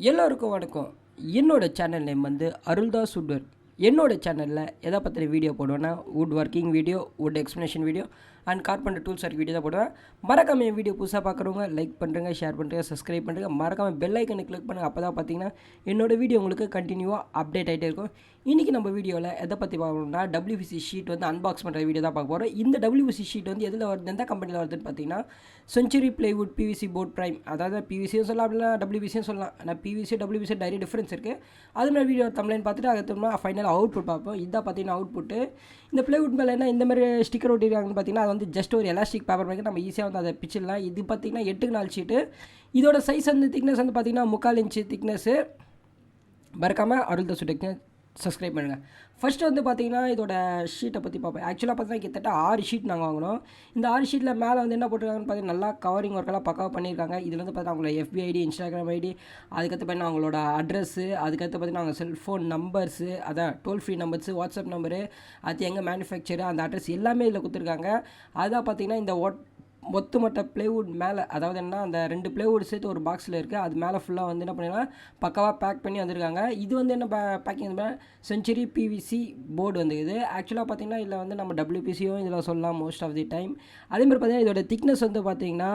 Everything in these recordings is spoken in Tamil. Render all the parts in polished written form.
எல்லோருக்கும் வணக்கம். என்னோட சேனல் நேம் வந்து அருள்தாஸ் வுட். என்னோட சேனலில் எதை பற்றின வீடியோ போடுவேன்னா wood working video, wood explanation video and carpenter tools work video தான் போடுவேன். மறக்காம என் வீடியோ புதுசாக பார்க்குறவங்க லைக் பண்ணுறங்க, ஷேர் பண்ணுறங்க, சப்ஸ்கிரைப் பண்ணுறங்க. மறக்காம பெல் ஐக்கனை கிளிக் பண்ணுங்கள். அப்போ தான் பார்த்தீங்கன்னா என்னோட வீடியோ உங்களுக்கு கண்டினியூவாக அப்டேட் ஆகிட்டே இருக்கும். இன்றைக்கி நம்ம வீடியோவில் எதை பற்றி பார்க்கணும்னா WPC ஷீட் வந்து அன்பாக்ஸ் பண்ணுற வீடியோ தான் பார்க்க போகிறோம். இந்த WPC ஷீட் வந்து எதில் வருது, எந்த கம்பெனியில் வருதுன்னு பார்த்தீங்கன்னா century plywood PVC board prime. அதாவது PVCயும் சொல்லலாம், அப்படின்னா WPCயும் சொல்லலாம். ஆனால் PVC WPC நிறைய டிஃப்ரென்ஸ் இருக்குது. அது மாதிரி வீடியோ தமிழ்லைன் பார்த்துட்டு அதுக்கு ஃபைனலாக அவுட்புட் பார்ப்போம். இதான் பார்த்தீங்கன்னா அவுட்புட்டு. இந்த பிளைவுட் மேலே என்ன இந்த மாதிரி ஸ்டிக்கர் ஒட்டிருக்காங்கன்னு பார்த்தீங்கன்னா அது வந்து ஜஸ்ட் ஒரு எலாஸ்டிக் பேப்பர் மாதிரி நம்ம ஈஸியாக வந்து அதை பிச்சிடலாம். இது பார்த்தீங்கன்னா 8x4 ஷீட்டு. இதோட சைஸ் வந்து திக்னஸ் வந்து பார்த்தீங்கன்னா 3/4 இன்ச்சு திக்னஸ்ஸு. மறக்காமல் அருள்தாஸ் வுட் சப்ஸ்கிரைப் பண்ணுங்கள். ஃபஸ்ட்டு வந்து பார்த்தீங்கன்னா இதோட ஷீட்டை பற்றி பார்ப்போம். ஆக்சுவலாக பார்த்தீங்கன்னா கிட்டத்தட்ட 6 ஷீட் நாங்கள் வாங்கினோம். இந்த 6 ஷீட்டில் மேலே வந்து என்ன போட்டிருக்காங்கன்னு பார்த்தீங்கன்னா நல்லா கவரிங் ஒர்க்கெல்லாம் பக்காவாக பண்ணியிருக்காங்க. இதில் வந்து பார்த்தீங்கன்னா அவங்களோட FB ஐடி, இன்ஸ்டாகிராம் ஐடி, அதுக்கடுத்து பார்த்தீங்கன்னா அவங்களோட அட்ரஸ்ஸு, அதுக்கடுத்து பார்த்தீங்கன்னா அவங்க செல்ஃபோன் நம்பர்ஸு, அதான் toll free numbers, WhatsApp number, அது எங்கே மேனுஃபேக்சரு, அந்த அட்ரஸ் எல்லாமே இதில் கொடுத்துருக்காங்க. அதுதான் பார்த்தீங்கன்னா இந்த மொத்த பிளைவுட் மேலே, அதாவது என்ன அந்த 2 பிளைவுட் சேர்த்து ஒரு பாக்ஸில் இருக்குது. அது மேலே ஃபுல்லாக வந்து என்ன பண்ணிங்கன்னா பக்காவாக பேக் பண்ணி வந்திருக்காங்க. இது வந்து என்ன பேக்கிங் வந்து செஞ்சுரி PVC போர்டு வந்து இது. ஆக்சுவலாக பார்த்தீங்கன்னா இதில் வந்து நம்ம WPCயும் இதில் சொல்லலாம் மோஸ்ட் ஆஃப் தி டைம். அதேமாதிரி பார்த்தீங்கன்னா இதோட திக்னஸ் வந்து பார்த்தீங்கன்னா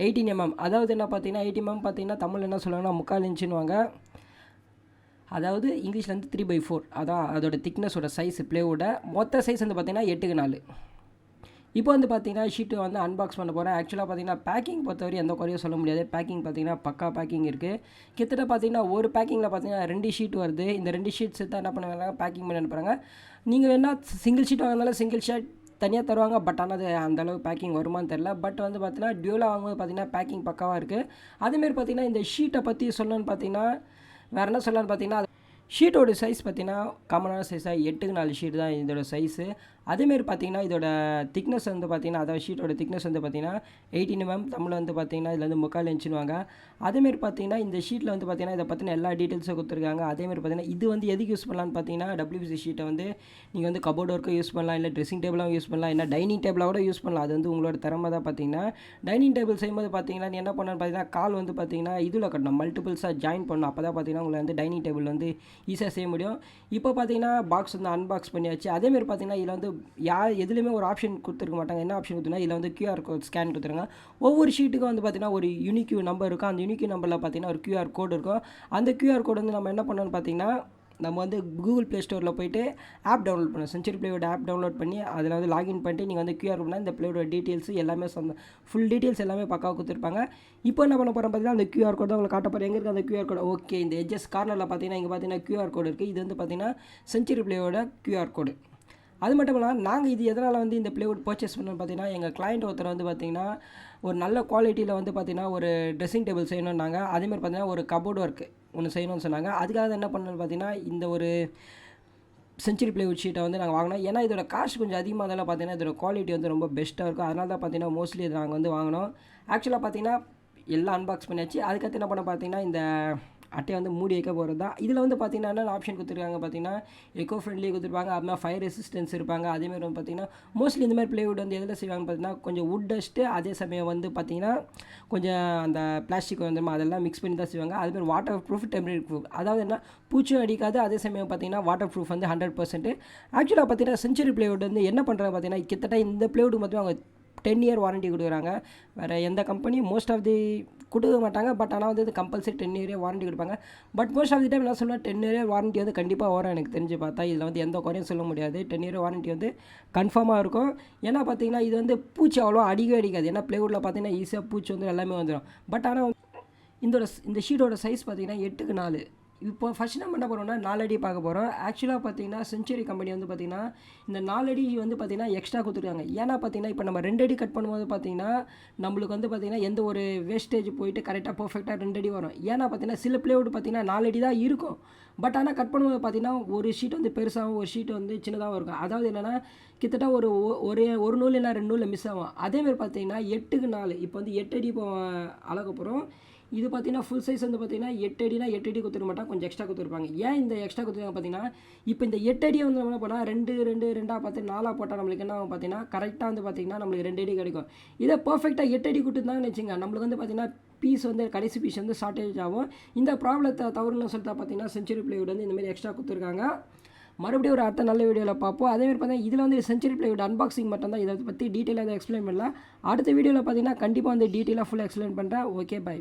18 mm. அதாவது என்ன பார்த்தீங்கன்னா 18 mm பார்த்தீங்கன்னா தமிழ் என்ன சொல்லுவாங்கன்னா 3/4 இன்ச்சுன்னுவாங்க. அதாவது இங்கிலீஷில் வந்து 3/4. அதான் அதோட திக்னஸோட சைஸ் பிளேவோட மொத்த சைஸ் வந்து பார்த்தீங்கன்னா 8x4. இப்போ வந்து பார்த்தீங்கன்னா ஷீட்டு வந்து அன்பாக்ஸ் பண்ண போகிறேன். ஆக்சுவலாக பார்த்தீங்கன்னா பேக்கிங் பொறுத்தவரை எந்த குறையும் சொல்ல முடியாது. பேக்கிங் பார்த்தீங்கன்னா பக்கா பேக்கிங் இருக்குது. கிட்டத்தட்ட பார்த்தீங்கன்னா ஒரு பேக்கிங்கில் பார்த்தீங்கன்னா 2 ஷீட் வருது. இந்த 2 ஷீட் சேர்த்து என்ன பண்ணுவாங்க, பேக்கிங் பண்ணி அனுப்புகிறாங்க. நீங்கள் வேணால் சிங்கிள் ஷீட் வாங்கினாலும் சிங்கிள் ஷீட் தனியாக தருவாங்க. பட் ஆனால் அது அந்தளவு பேக்கிங் வருமானு தெரில. பட் வந்து பார்த்தீங்கன்னா டியூலாக வாங்கும்போது பார்த்தீங்கன்னா பேக்கிங் பக்காவாக இருக்குது. அதேமாரி பார்த்தீங்கன்னா இந்த ஷீட்டை பற்றி சொல்லணும்னு பார்த்தீங்கன்னா வேறு என்ன சொல்லலான்னு பார்த்தீங்கன்னா ஷீட்டோட சைஸ் பார்த்தீங்கன்னா காமனான சைஸாக 8x4 ஷீட் தான் இதோட சைஸு. அதேமாரி பார்த்தீங்கன்னா இதோட திக்னஸ் வந்து பார்த்தீங்கன்னா அதாவது ஷீட்டோட திக்னஸ் வந்து பார்த்தீங்கன்னா 18 mm. தமிழ் வந்து பார்த்தீங்கன்னா இதில் வந்து 3/4 இன்ச்சுன்னுவாங்க. அதேமாரி பார்த்தீங்கன்னா இந்த ஷீட்டில் வந்து பார்த்தீங்கன்னா இதை பற்றின எல்லா டீட்டெயில்ஸும் கொடுத்துருக்காங்க. அதேமாரி பார்த்தீங்கன்னா இது வந்து எதுக்கு யூஸ் பண்ணலான்னு பார்த்தீங்கன்னா WPC ஷீட்டை வந்து நீங்கள் வந்து கபோர்ட் ஒர்க்கும் யூஸ் பண்ணலாம், இல்லை ட்ரெஸ்ஸிங் டேபிளாகவும் யூஸ் பண்ணலாம், இல்லை டைனிங் டேபிளாக கூட யூஸ் பண்ணலாம். அது வந்து உங்களோட திறமை தான். பார்த்தீங்கன்னா டைனிங் டேபிள் செய்யும்போது பார்த்தீங்கன்னா நீ என்ன பண்ணணும்னு பார்த்தீங்கன்னா கால் வந்து பார்த்தீங்கன்னா இதில் கட்டணும், மல்டிபிள்ஸாக ஜாயின் பண்ணணும். அப்போ தான் பார்த்தீங்கன்னா உங்களை வந்து டைனிங் டேபிள் வந்து ஈஸியாக செய்ய முடியும். இப்போ பார்த்தீங்கன்னா பாக்ஸ் வந்து அன்பாக்ஸ் பண்ணியாச்சு. அதேமாரி பார்த்தீங்கன்னா இதில் வந்து எதுலேயுமே ஒரு ஆப்ஷன் கொடுத்துருக்க மாட்டாங்க. என்ன ஆப்ஷன் கொடுத்துருன்னா இதில் வந்து QR கோட் ஸ்கேன் கொடுத்துருங்க. ஒவ்வொரு ஷீட்டுக்கும் வந்து பார்த்தீங்கன்னா ஒரு யூனிக் நம்பர் இருக்கும். அந்த யூனிக் நம்பரில் பார்த்தீங்கன்னா ஒரு QR கோடு இருக்கும். அந்த QR கோடு வந்து நம்ம என்ன பண்ணணும்னு பார்த்தீங்கன்னா நம்ம வந்து கூகுள் ப்ளே ஸ்டோரில் போய்ட்டு ஆப் டவுன்லோட் பண்ணணும். செஞ்சுரி பிளைவுட் ஆப் டவுன்லோட் பண்ணி அதில் வந்து லாகின் பண்ணிட்டு நீங்கள் வந்து QR பண்ணால் இந்த பிளைவுடோட டீட்டெயில்ஸ் எல்லாமே ஃபுல் டீட்டெயில்ஸ் எல்லாமே பக்காவாக கொடுத்துருப்பாங்க. இப்போ என்ன பண்ண போகிறோம் பார்த்தீங்கன்னா அந்த QR கோடு தான் உங்களுக்கு காட்ட போகிறேன். எங்கே இருக்குது அந்த QR கோடு? ஓகே, இந்த எட்ஜஸ் கார்னரில் பார்த்தீங்கன்னா இங்கே பார்த்தீங்கன்னா QR கோடு இருக்குது. இது வந்து பார்த்தீங்கன்னா செஞ்சுரி பிளைவோட QR கோடு. அது மட்டும் இல்லாமல் நாங்கள் இது எதனால் வந்து இந்த பிளைவுட் பர்ச்சேஸ் பண்ணோன்னு பார்த்தீங்கன்னா எங்கள் கிளைண்ட் ஒருத்தர் வந்து பார்த்திங்கன்னா ஒரு நல்ல குவாலிட்டியில் வந்து பார்த்திங்கன்னா ஒரு ட்ரெஸ்ஸிங் டேபிள் செய்யணுன்னாங்க. அதேமாதிரி பார்த்திங்கன்னா ஒரு கபோர்டு ஒர்க் ஒன்று செய்யணும்னு சொன்னாங்க. அதுக்காக என்ன பண்ணணும்னு பார்த்தீங்கன்னா இந்த ஒரு செஞ்சுரி பிளைவுட் ஷீட்டை வந்து நாங்கள் வாங்கினோம். ஏன்னா இதோட காஸ்ட் கொஞ்சம் அதிகமாக அதெல்லாம் பார்த்தீங்கன்னா இதோட குவாலிட்டி வந்து ரொம்ப பெஸ்ட்டாக இருக்கும். அதனால தான் பார்த்தீங்கன்னா மோஸ்ட்லி இதை நாங்கள் வந்து வாங்கினோம். ஆக்சுவலாக பார்த்தீங்கன்னா எல்லாம் அன்பாக்ஸ் பண்ணியாச்சு. அதுக்கடுத்து என்ன பண்ண பார்த்தீங்கன்னா இந்த அட்டையை வந்து மூடி வைக்க போகிறது தான். இதில் வந்து பார்த்தீங்கன்னா என்ன ஆப்ஷன் கொடுத்துருக்காங்க பார்த்தீங்கன்னா எக்கோ ஃப்ரெண்ட்லி கொடுத்துருப்பாங்க. அப்படின்னா ஃபயர் ரெசிஸ்டன்ஸ் இருப்பாங்க. அதேமாதிரி வந்து பார்த்தீங்கன்னா மோஸ்ட்லி இந்த மாதிரி பிளைவுட் வந்து எதில் செய்வாங்கன்னு பார்த்தீங்கன்னா கொஞ்சம் வுட் டஸ்ட்டு, அதே சமயம் வந்து பார்த்தீங்கன்னா கொஞ்சம் அந்த பிளாஸ்டிக் வந்து அதெல்லாம் மிக்ஸ் பண்ணி தான் செய்வாங்க. அதுமாதிரி வாட்டர் ப்ரூஃப், டெம்பரரி ப்ரூஃப், அதாவது என்ன பூச்சும் அடிக்காது. அதே சமயம் பார்த்தீங்கன்னா வாட்டர் ப்ரூஃப் வந்து 100%. ஆக்சுவலாக பார்த்தீங்கன்னா செஞ்சுரி பிளைவுட் வந்து என்ன பண்ணுறாங்க பார்த்தீங்கன்னா கிட்டத்தட்ட இந்த பிளைவுட் மட்டும் அவங்க 10 year வாரண்ட்டி கொடுக்குறாங்க. வேறு எந்த கம்பெனியும் மோஸ்ட் ஆஃப் தி கொடுக்க மாட்டாங்க. பட் ஆனால் வந்து இது கம்பல்சரி 10 year வாரண்ட்டி கொடுப்பாங்க. But most of the time நான் சொல்லுவேன் 10 year வாரண்ட்டி வந்து கண்டிப்பாக வரும். எனக்கு தெரிஞ்சு பார்த்தா இதில் வந்து எந்த குறையும் சொல்ல முடியாது. 10 year வாரண்ட்டி வந்து கன்ஃபார்மாக இருக்கும். ஏன்னா பார்த்தீங்கன்னா இது வந்து பூச்சி அவ்வளோ அடிக்கவே அடிக்காது. ஏன்னா பிளைவுட்டில் பார்த்தீங்கன்னா ஈஸியாக பூச்சி வந்து எல்லாமே வந்துடும். பட் ஆனால் இந்த ஷீட்டோட சைஸ் பார்த்தீங்கன்னா 8x4. இப்போ ஃபஸ்ட் நம்ம என்ன பண்ணுறோம்னா 4 அடி பார்க்க போகிறோம். ஆக்சுவலாக பார்த்தீங்கன்னா செஞ்சுரி கம்பெனி வந்து பார்த்திங்கன்னா இந்த 4 அடி வந்து பார்த்திங்கன்னா எக்ஸ்ட்ரா கொடுத்துருக்காங்க. ஏன்னா பார்த்தீங்கன்னா இப்போ நம்ம 2 அடி கட் பண்ணும்போது பார்த்திங்கன்னா நம்மளுக்கு வந்து பார்த்திங்கன்னா எந்த ஒரு வேஸ்டேஜ் போயிட்டு கரெக்டாக பர்ஃபெக்டாக 2 அடி வரும். ஏன்னா பார்த்தீங்கன்னா சில பிளைவுட் பார்த்திங்கன்னா 4 அடி தான் இருக்கும். பட் ஆனால் கட் பண்ணும்போது பார்த்திங்கன்னா ஒரு ஷீட் வந்து பெருசாகவும் ஒரு ஷீட் வந்து சின்னதாகவும் இருக்கும். அதாவது என்னென்னா கிட்டத்தட்ட ஒரு நூல் இல்லை 2 நூலில் மிஸ் ஆகும். அதேமாதிரி பார்த்திங்கன்னா 8x4 இப்போ வந்து 8 அடி இப்போ அளக்க போகிறோம். இது பார்த்தீங்கன்னா ஃபுல் சைஸ் வந்து பார்த்தீங்கன்னா 8 அடினா 8 அடி கொடுத்துருக்க மாட்டாங்க, கொஞ்சம் எக்ஸ்ட்ரா கொடுத்துருப்பாங்க. ஏன் இந்த எக்ஸ்ட்ரா கொடுத்துருக்காங்க பார்த்தீங்கன்னா, இப்போ இந்த 8 அடியை வந்து நம்ம என்ன பண்ணால் 2 பார்த்து 4 போட்டால் நம்மளுக்கு என்ன ஆகும் பார்த்தீங்கன்னா கரெக்டாக வந்து பார்த்தீங்கன்னா நம்மளுக்கு 2 அடி கிடைக்கும். இதை பர்ஃபெக்டாக 8 அடி கொடுத்துருந்தாங்கன்னு வச்சுங்க, நம்மளுக்கு வந்து பார்த்தீங்கன்னா பீஸ் வந்து கடைசி பீஸ் வந்து ஷார்ட்டேஜ் ஆகும். இந்த ப்ராப்ளத்தை தவறுன்னு சொல்லிட்டு பார்த்தீங்கன்னா செஞ்சுரி பிளைவுட் வந்து இந்தமாதிரி எக்ஸ்ட்ரா கொடுத்துருக்காங்க. மறுபடியும் ஒரு அடுத்த நல்ல வீடியோவில் பார்ப்போம். அதேமாதிரி பார்த்தீங்கன்னா இதில் வந்து செஞ்சுரி பிளைவுட் அன்பாக்சிங் மட்டும் தான், இதை பற்றி டீட்டெயிலாக எக்ஸ்பிளைன் பண்ணலாம். அடுத்த வீடியோவில் பார்த்தீங்கன்னா கண்டிப்பாக வந்து டீட்டெயிலாக ஃபுல்லாக எக்ஸ்பிளைன் பண்ணுறேன். Okay, by.